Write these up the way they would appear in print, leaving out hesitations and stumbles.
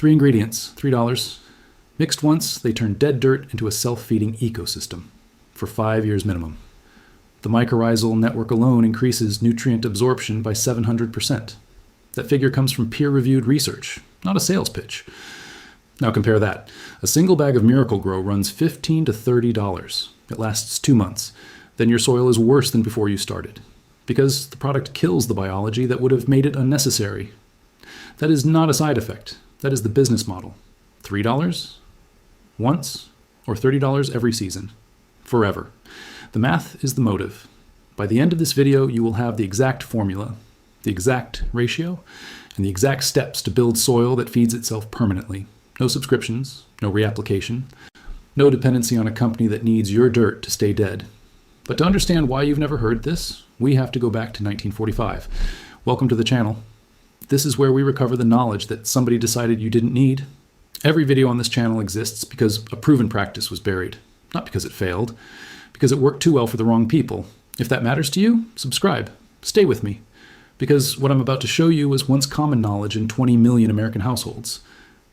3 ingredients, $3. Mixed once, they turn dead dirt into a self-feeding ecosystem for 5 years minimum. The mycorrhizal network alone increases nutrient absorption by 700%. That figure comes from peer-reviewed research, not a sales pitch. Now compare that. A single bag of Miracle-Gro runs $15 to $30. It lasts 2 months. Then your soil is worse than before you started, because the product kills the biology that would have made it unnecessary. That is not a side effect. That is the business model. $3 once, or $30 every season, forever. The math is the motive. By the end of this video, you will have the exact formula, the exact ratio, and the exact steps to build soil that feeds itself permanently. No subscriptions, no reapplication, no dependency on a company that needs your dirt to stay dead. But to understand why you've never heard this, we have to go back to 1945. Welcome to the channel. This is where we recover the knowledge that somebody decided you didn't need. Every video on this channel exists because a proven practice was buried, not because it failed, because it worked too well for the wrong people. If that matters to you, subscribe. Stay with me. Because what I'm about to show you was once common knowledge in 20 million American households.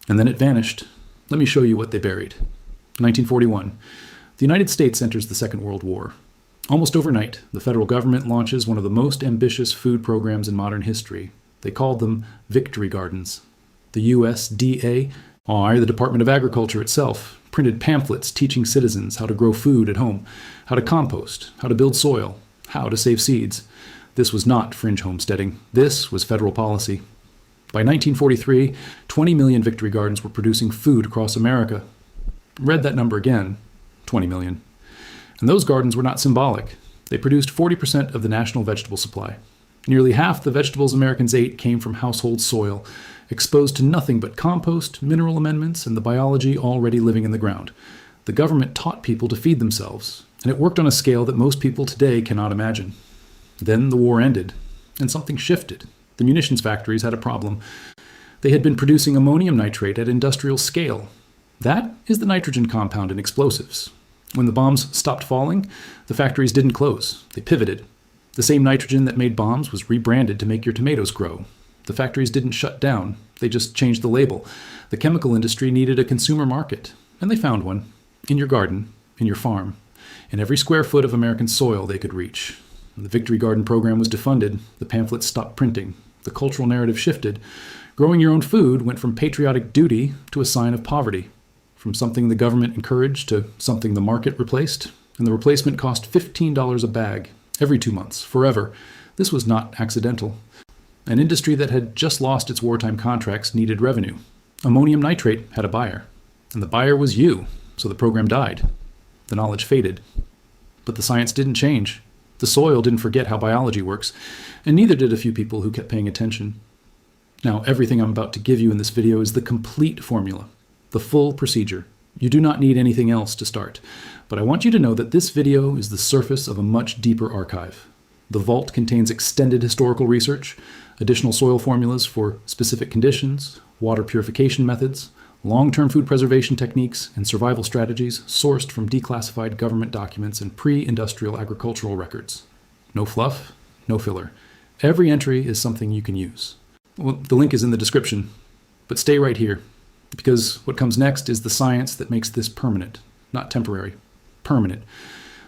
And then it vanished. Let me show you what they buried. 1941. The United States enters the Second World War. Almost overnight, the federal government launches one of the most ambitious food programs in modern history. They called them Victory Gardens. The USDA, or the Department of Agriculture itself, printed pamphlets teaching citizens how to grow food at home, how to compost, how to build soil, how to save seeds. This was not fringe homesteading. This was federal policy. By 1943, 20 million Victory Gardens were producing food across America. Read that number again, 20 million. And those gardens were not symbolic. They produced 40% of the national vegetable supply. Nearly half the vegetables Americans ate came from household soil, exposed to nothing but compost, mineral amendments, and the biology already living in the ground. The government taught people to feed themselves, and it worked on a scale that most people today cannot imagine. Then the war ended, and something shifted. The munitions factories had a problem. They had been producing ammonium nitrate at industrial scale. That is the nitrogen compound in explosives. When the bombs stopped falling, the factories didn't close. They pivoted. The same nitrogen that made bombs was rebranded to make your tomatoes grow. The factories didn't shut down. They just changed the label. The chemical industry needed a consumer market, and they found one. In your garden, in your farm, in every square foot of American soil they could reach. When the Victory Garden program was defunded, the pamphlets stopped printing. The cultural narrative shifted. Growing your own food went from patriotic duty to a sign of poverty. From something the government encouraged to something the market replaced, and the replacement cost $15 a bag every 2 months, forever. This was not accidental. An industry that had just lost its wartime contracts needed revenue. Ammonium nitrate had a buyer, and the buyer was you, so the program died. The knowledge faded. But the science didn't change. The soil didn't forget how biology works, and neither did a few people who kept paying attention. Now, everything I'm about to give you in this video is the complete formula. The full procedure. You do not need anything else to start. But I want you to know that this video is the surface of a much deeper archive. The vault contains extended historical research, additional soil formulas for specific conditions, water purification methods, long-term food preservation techniques, and survival strategies sourced from declassified government documents and pre-industrial agricultural records. No fluff, no filler. Every entry is something you can use. Well, the link is in the description, but stay right here. Because what comes next is the science that makes this permanent, not temporary, permanent.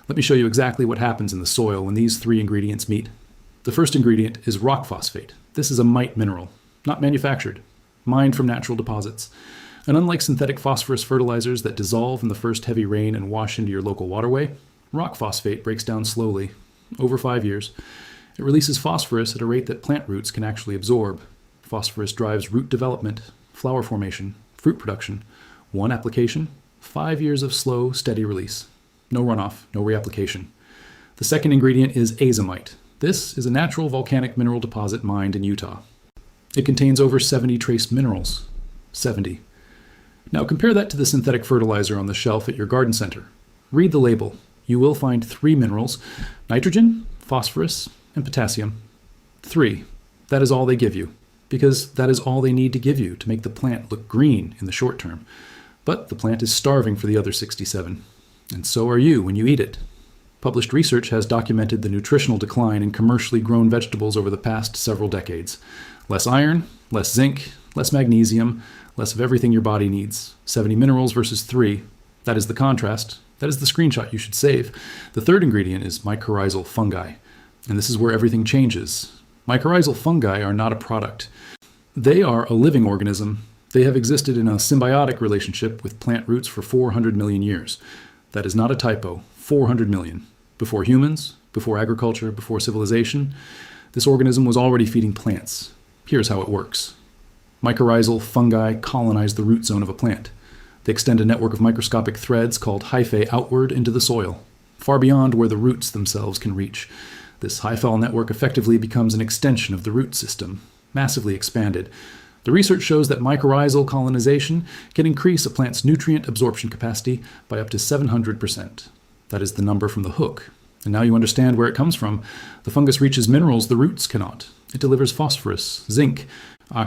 Let me show you exactly what happens in the soil when these 3 ingredients meet. The first ingredient is rock phosphate. This is a mite mineral, not manufactured, mined from natural deposits. And unlike synthetic phosphorus fertilizers that dissolve in the first heavy rain and wash into your local waterway, rock phosphate breaks down slowly, over 5 years. It releases phosphorus at a rate that plant roots can actually absorb. Phosphorus drives root development, flower formation, fruit production. 1 application, 5 years of slow, steady release. No runoff, no reapplication. The second ingredient is azomite. This is a natural volcanic mineral deposit mined in Utah. It contains over 70 trace minerals. 70. Now compare that to the synthetic fertilizer on the shelf at your garden center. Read the label. You will find 3 minerals: nitrogen, phosphorus, and potassium. 3. That is all they give you, because that is all they need to give you to make the plant look green in the short term. But the plant is starving for the other 67. And so are you when you eat it. Published research has documented the nutritional decline in commercially grown vegetables over the past several decades. Less iron, less zinc, less magnesium, less of everything your body needs. 70 minerals versus 3. That is the contrast. That is the screenshot you should save. The third ingredient is mycorrhizal fungi. And this is where everything changes. Mycorrhizal fungi are not a product. They are a living organism. They have existed in a symbiotic relationship with plant roots for 400 million years. That is not a typo. 400 million. Before humans, before agriculture, before civilization, this organism was already feeding plants. Here's how it works. Mycorrhizal fungi colonize the root zone of a plant. They extend a network of microscopic threads called hyphae outward into the soil, far beyond where the roots themselves can reach. This hyphal network effectively becomes an extension of the root system, massively expanded. The research shows that mycorrhizal colonization can increase a plant's nutrient absorption capacity by up to 700%. That is the number from the hook. And now you understand where it comes from. The fungus reaches minerals the roots cannot. It delivers phosphorus, zinc,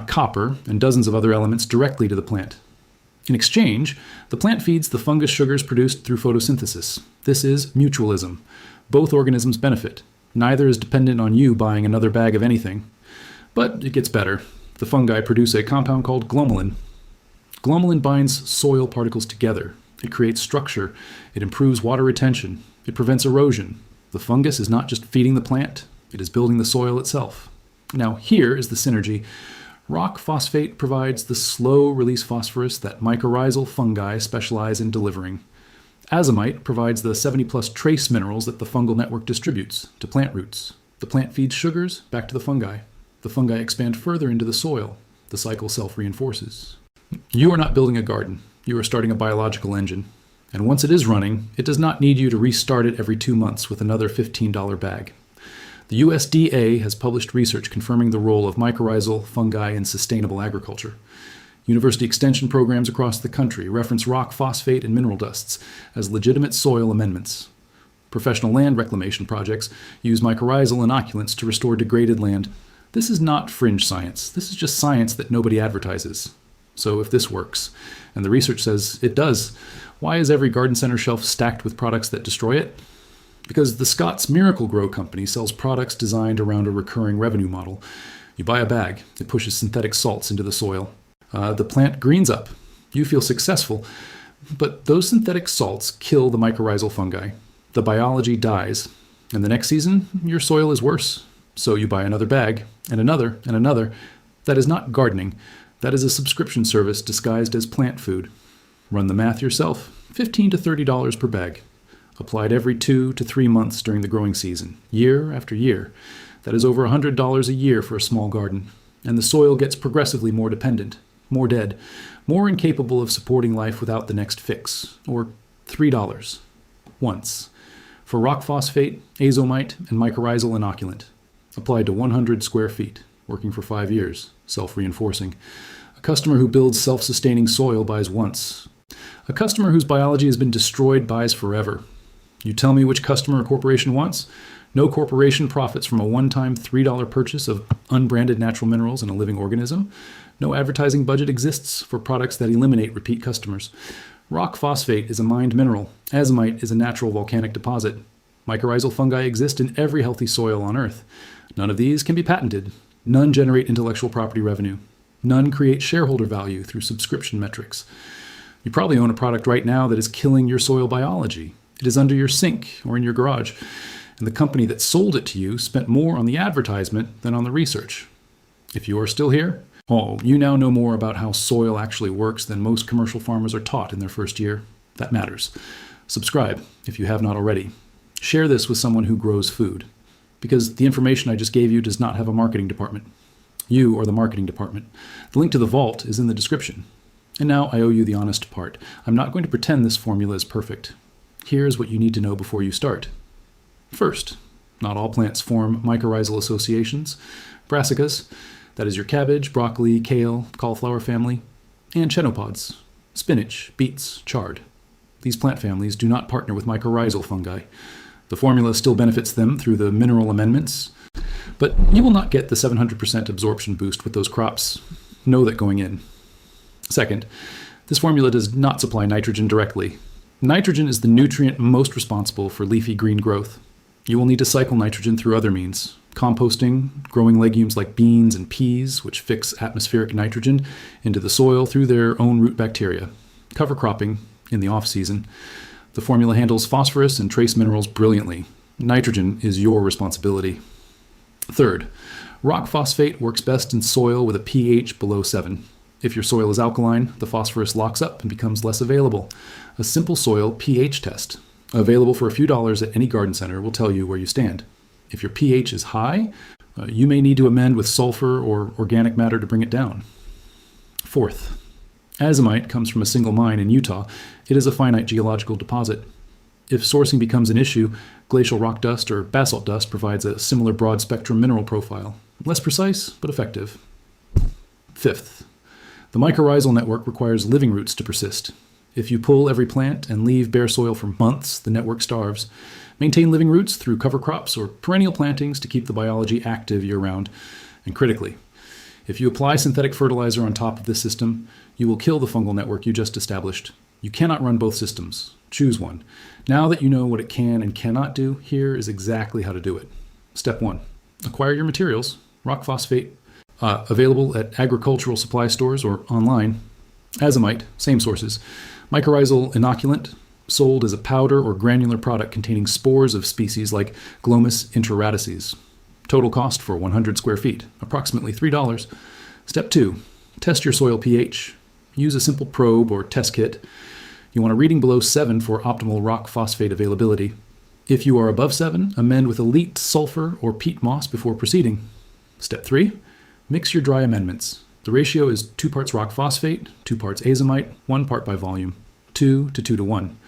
copper, and dozens of other elements directly to the plant. In exchange, the plant feeds the fungus sugars produced through photosynthesis. This is mutualism. Both organisms benefit. Neither is dependent on you buying another bag of anything. But it gets better. The fungi produce a compound called glomalin. Glomalin binds soil particles together. It creates structure. It improves water retention. It prevents erosion. The fungus is not just feeding the plant, it is building the soil itself. Now here is the synergy. Rock phosphate provides the slow-release phosphorus that mycorrhizal fungi specialize in delivering. Azomite provides the 70-plus trace minerals that the fungal network distributes to plant roots. The plant feeds sugars back to the fungi. The fungi expand further into the soil. The cycle self-reinforces. You are not building a garden. You are starting a biological engine. And once it is running, it does not need you to restart it every 2 months with another $15 bag. The USDA has published research confirming the role of mycorrhizal fungi in sustainable agriculture. University extension programs across the country reference rock phosphate and mineral dusts as legitimate soil amendments. Professional land reclamation projects use mycorrhizal inoculants to restore degraded land. This is not fringe science. This is just science that nobody advertises. So if this works, and the research says it does, why is every garden center shelf stacked with products that destroy it? Because the Scott's Miracle-Gro company sells products designed around a recurring revenue model. You buy a bag, it pushes synthetic salts into the soil. The plant greens up. You feel successful, but those synthetic salts kill the mycorrhizal fungi. The biology dies, and the next season, your soil is worse. So you buy another bag, and another, and another. That is not gardening. That is a subscription service disguised as plant food. Run the math yourself. $15 to $30 per bag. Applied every 2 to 3 months during the growing season, year after year. That is over $100 a year for a small garden. And the soil gets progressively more dependent, more dead, more incapable of supporting life without the next fix, or $3 once, for rock phosphate, azomite, and mycorrhizal inoculant. Applied to 100 square feet, working for 5 years, self-reinforcing. A customer who builds self-sustaining soil buys once. A customer whose biology has been destroyed buys forever. You tell me which customer or corporation wants? No corporation profits from a one-time $3 purchase of unbranded natural minerals in a living organism. No advertising budget exists for products that eliminate repeat customers. Rock phosphate is a mined mineral. Azomite is a natural volcanic deposit. Mycorrhizal fungi exist in every healthy soil on Earth. None of these can be patented. None generate intellectual property revenue. None create shareholder value through subscription metrics. You probably own a product right now that is killing your soil biology. It is under your sink or in your garage, and the company that sold it to you spent more on the advertisement than on the research. If you are still here, you now know more about how soil actually works than most commercial farmers are taught in their first year. That matters. Subscribe if you have not already. Share this with someone who grows food, because the information I just gave you does not have a marketing department. You are the marketing department. The link to the vault is in the description. And now I owe you the honest part. I'm not going to pretend this formula is perfect. Here's what you need to know before you start. First, not all plants form mycorrhizal associations. Brassicas, that is your cabbage, broccoli, kale, cauliflower family, and chenopod's, spinach, beets, chard. These plant families do not partner with mycorrhizal fungi. The formula still benefits them through the mineral amendments, but you will not get the 700% absorption boost with those crops. Know that going in. Second, this formula does not supply nitrogen directly. Nitrogen is the nutrient most responsible for leafy green growth. You will need to cycle nitrogen through other means, composting, growing legumes like beans and peas, which fix atmospheric nitrogen into the soil through their own root bacteria, cover cropping in the off-season. The formula handles phosphorus and trace minerals brilliantly. Nitrogen is your responsibility. Third, rock phosphate works best in soil with a pH below 7. If your soil is alkaline, the phosphorus locks up and becomes less available. A simple soil pH test, available for a few dollars at any garden center, will tell you where you stand. If your pH is high, you may need to amend with sulfur or organic matter to bring it down. Fourth, Azomite comes from a single mine in Utah. It is a finite geological deposit. If sourcing becomes an issue, glacial rock dust or basalt dust provides a similar broad-spectrum mineral profile. Less precise, but effective. Fifth, the mycorrhizal network requires living roots to persist. If you pull every plant and leave bare soil for months, the network starves. Maintain living roots through cover crops or perennial plantings to keep the biology active year-round. And critically, if you apply synthetic fertilizer on top of this system, you will kill the fungal network you just established. You cannot run both systems. Choose one. Now that you know what it can and cannot do, here is exactly how to do it. Step 1. Acquire your materials. Rock phosphate, available at agricultural supply stores or online. Azomite, same sources. Mycorrhizal inoculant, sold as a powder or granular product containing spores of species like Glomus intraradices. Total cost for 100 square feet, approximately $3. Step 2. Test your soil pH. Use a simple probe or test kit. You want a reading below 7 for optimal rock phosphate availability. If you are above 7, amend with elite sulfur or peat moss before proceeding. Step 3. Mix your dry amendments. The ratio is 2 parts rock phosphate, 2 parts azomite, 1 part by volume, 2 to 2 to 1.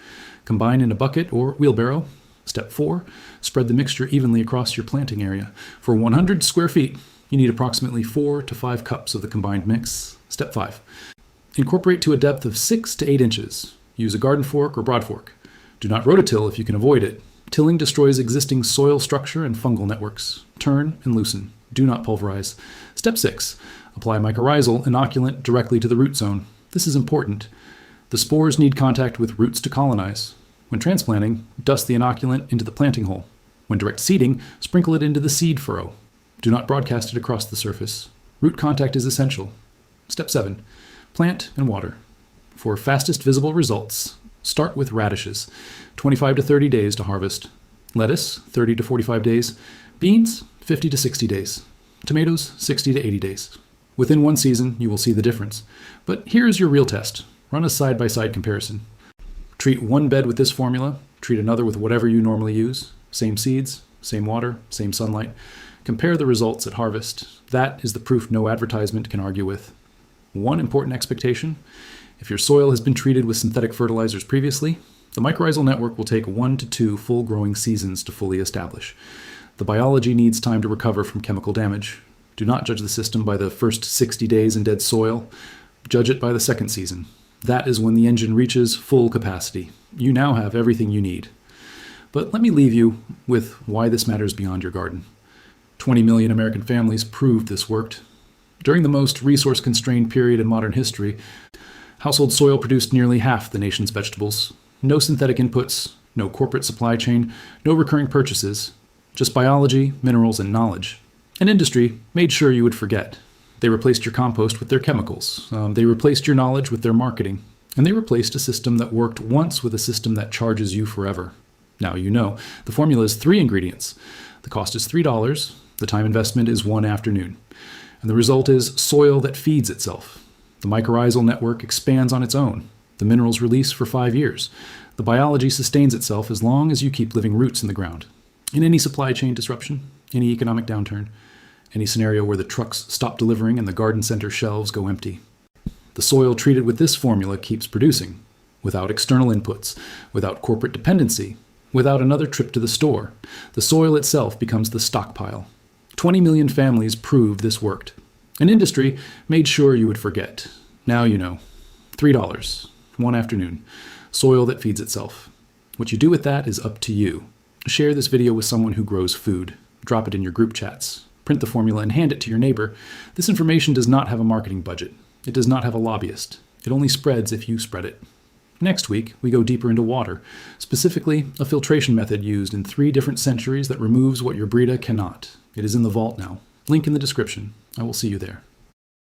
Combine in a bucket or wheelbarrow. Step 4. Spread the mixture evenly across your planting area. For 100 square feet, you need approximately 4 to 5 cups of the combined mix. Step 5. Incorporate to a depth of 6 to 8 inches. Use a garden fork or broad fork. Do not rototill if you can avoid it. Tilling destroys existing soil structure and fungal networks. Turn and loosen. Do not pulverize. Step 6. Apply mycorrhizal inoculant directly to the root zone. This is important. The spores need contact with roots to colonize. When transplanting, dust the inoculant into the planting hole. When direct seeding, sprinkle it into the seed furrow. Do not broadcast it across the surface. Root contact is essential. Step 7. Plant and water. For fastest visible results, start with radishes, 25 to 30 days to harvest. Lettuce, 30 to 45 days. Beans, 50 to 60 days. Tomatoes, 60 to 80 days. Within one season, you will see the difference. But here is your real test. Run a side-by-side comparison. Treat one bed with this formula, treat another with whatever you normally use. Same seeds, same water, same sunlight. Compare the results at harvest. That is the proof no advertisement can argue with. One important expectation: if your soil has been treated with synthetic fertilizers previously, the mycorrhizal network will take 1 to 2 full growing seasons to fully establish. The biology needs time to recover from chemical damage. Do not judge the system by the first 60 days in dead soil. Judge it by the second season. That is when the engine reaches full capacity. You now have everything you need. But let me leave you with why this matters beyond your garden. 20 million American families proved this worked. During the most resource-constrained period in modern history, household soil produced nearly half the nation's vegetables. No synthetic inputs, no corporate supply chain, no recurring purchases, just biology, minerals, and knowledge. An industry made sure you would forget. They replaced your compost with their chemicals. They replaced your knowledge with their marketing. And they replaced a system that worked once with a system that charges you forever. Now you know. The formula is 3 ingredients. The cost is $3. The time investment is 1 afternoon. And the result is soil that feeds itself. The mycorrhizal network expands on its own. The minerals release for 5 years. The biology sustains itself as long as you keep living roots in the ground. In any supply chain disruption, any economic downturn, any scenario where the trucks stop delivering and the garden center shelves go empty, the soil treated with this formula keeps producing, without external inputs, without corporate dependency, without another trip to the store. The soil itself becomes the stockpile. 20 million families proved this worked. An industry made sure you would forget. Now you know. $3, 1 afternoon. Soil that feeds itself. What you do with that is up to you. Share this video with someone who grows food. Drop it in your group chats. Print the formula and hand it to your neighbor. This information does not have a marketing budget. It does not have a lobbyist. It only spreads if you spread it. Next week, we go deeper into water, specifically a filtration method used in 3 different centuries that removes what your Brita cannot. It is in the vault now. Link in the description. I will see you there.